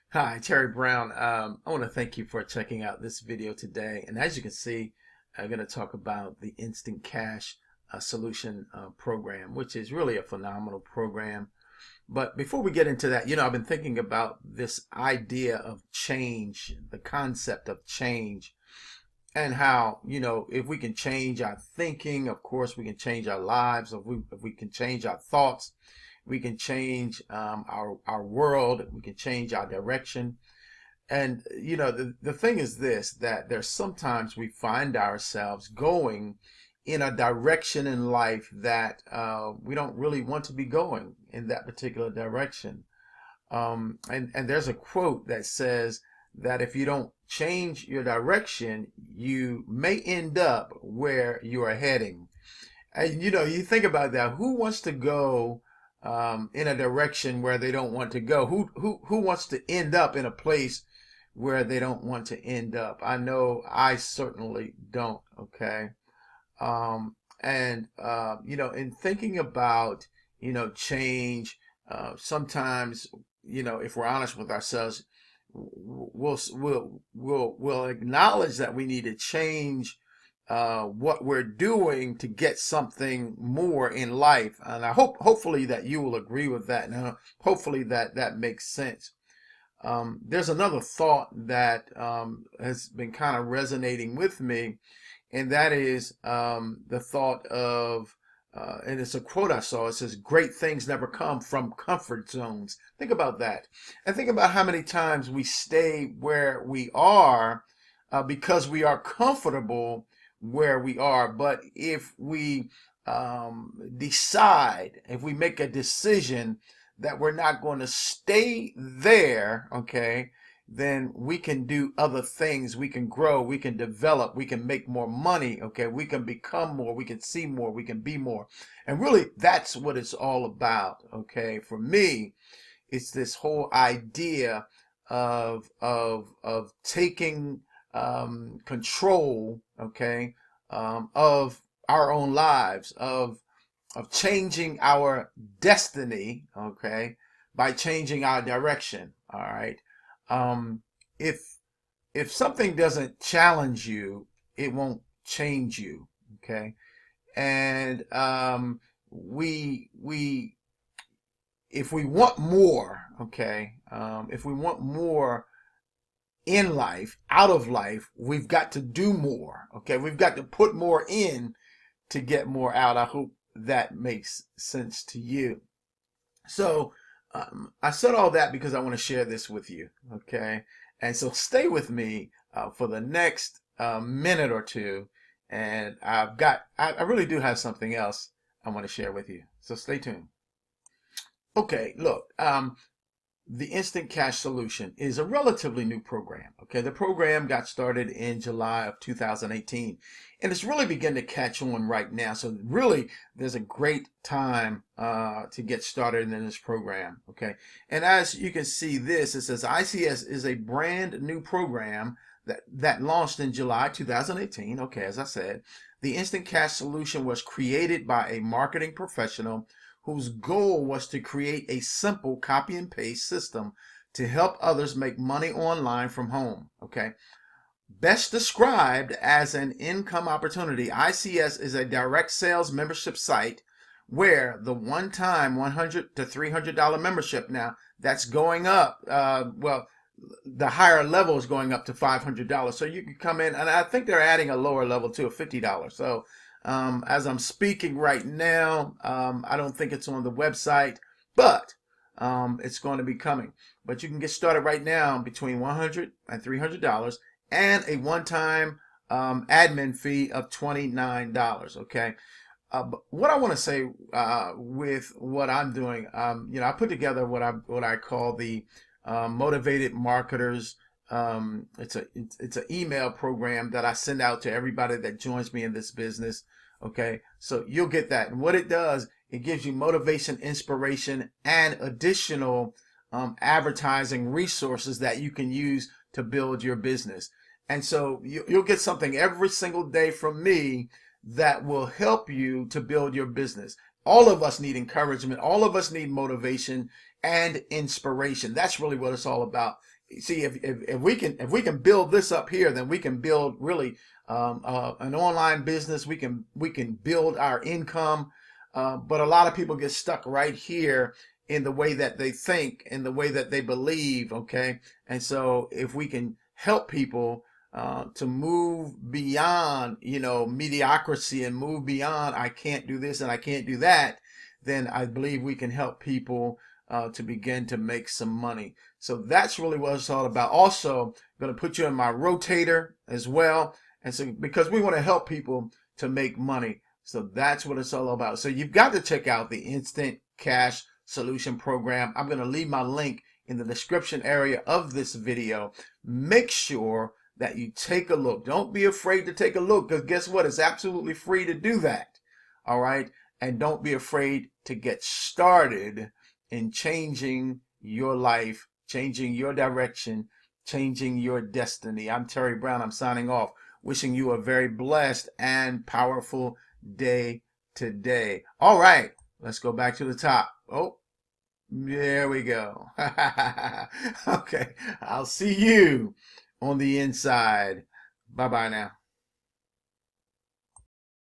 Hi, Terry Brown. I want to thank you for checking out this video today. And as you can see, I'm going to talk about the Instant Cash Solution program, which is really a phenomenal program. But before we get into that, I've been thinking about this idea of change, the concept of change, and how, if we can change our thinking, of course, we can change our lives. If we can change our thoughts, we can change our world. We can change our direction. And the thing is this, that there's sometimes we find ourselves going in a direction in life that we don't really want to be going in that particular direction. And there's a quote that says that if you don't change your direction, you may end up where you are heading. And you think about that. Who wants to go in a direction where they don't want to go? Who wants to end up in a place where they don't want to end up? I know I certainly don't. Okay. In thinking about change, sometimes if we're honest with ourselves, we'll acknowledge that we need to change what we're doing to get something more in life. And hopefully that you will agree with that. Now, hopefully that makes sense. There's another thought that has been kind of resonating with me, and that is the thought of, and it's a quote I saw. It says, "Great things never come from comfort zones." Think about that, and think about how many times we stay where we are because we are comfortable where we are. But if we if we make a decision that we're not going to stay there, okay, then we can do other things. We can grow, we can develop, we can make more money, okay, we can become more, we can see more, we can be more. And really, that's what it's all about, okay? For me, it's this whole idea of taking control, okay, of our own lives, of changing our destiny, okay, by changing our direction. All right. Um, if if something doesn't challenge you, it won't change you. Okay. And we if we want more, okay, if we want more in life, out of life, we've got to do more. Okay, we've got to put more in to get more out. I hope that makes sense to you. So I said all that because I want to share this with you. Okay, and so stay with me for the next minute or two, and I really do have something else I want to share with you. So stay tuned. Okay, look, the Instant Cash Solution is a relatively new program. Okay, the program got started in July of 2018, and it's really beginning to catch on right now. So really, there's a great time to get started in this program. Okay, and as you can see, it says ICS is a brand new program that launched in July 2018. Okay, as I said, the Instant Cash Solution was created by a marketing professional whose goal was to create a simple copy and paste system to help others make money online from home. Okay. Best described as an income opportunity, ICS is a direct sales membership site where the one-time $100 to $300 membership, now that's going up. The higher level is going up to $500. So you can come in, and I think they're adding a lower level too, of $50. So as I'm speaking right now, I don't think it's on the website, but it's going to be coming. But you can get started right now between $100 and $300 and a one-time admin fee of $29. Okay. But what I want to say with what I'm doing, I put together what I call the Motivated Marketers. It's an email program that I send out to everybody that joins me in this business. Okay, so you'll get that, and what it does, it gives you motivation, inspiration, and additional advertising resources that you can use to build your business. And so you'll get something every single day from me that will help you to build your business. All of us need encouragement. All of us need motivation and inspiration. That's really what it's all about. see, if we can build this up here, then we can build really an online business. We can build our income. But a lot of people get stuck right here in the way that they think, in the way that they believe. Okay, and so if we can help people to move beyond, mediocrity, and move beyond I can't do this and I can't do that, then I believe we can help people to begin to make some money. So that's really what it's all about. Also, I'm going to put you in my rotator as well. And so, because we want to help people to make money. So that's what it's all about. So you've got to check out the Instant Cash Solution Program. I'm going to leave my link in the description area of this video. Make sure that you take a look. Don't be afraid to take a look, because guess what? It's absolutely free to do that. All right. And don't be afraid to get started in changing your life, changing your direction, changing your destiny. I'm Terry Brown. I'm signing off, wishing you a very blessed and powerful day today. All right, let's go back to the top. Oh, there we go. Okay, I'll see you on the inside. Bye-bye now.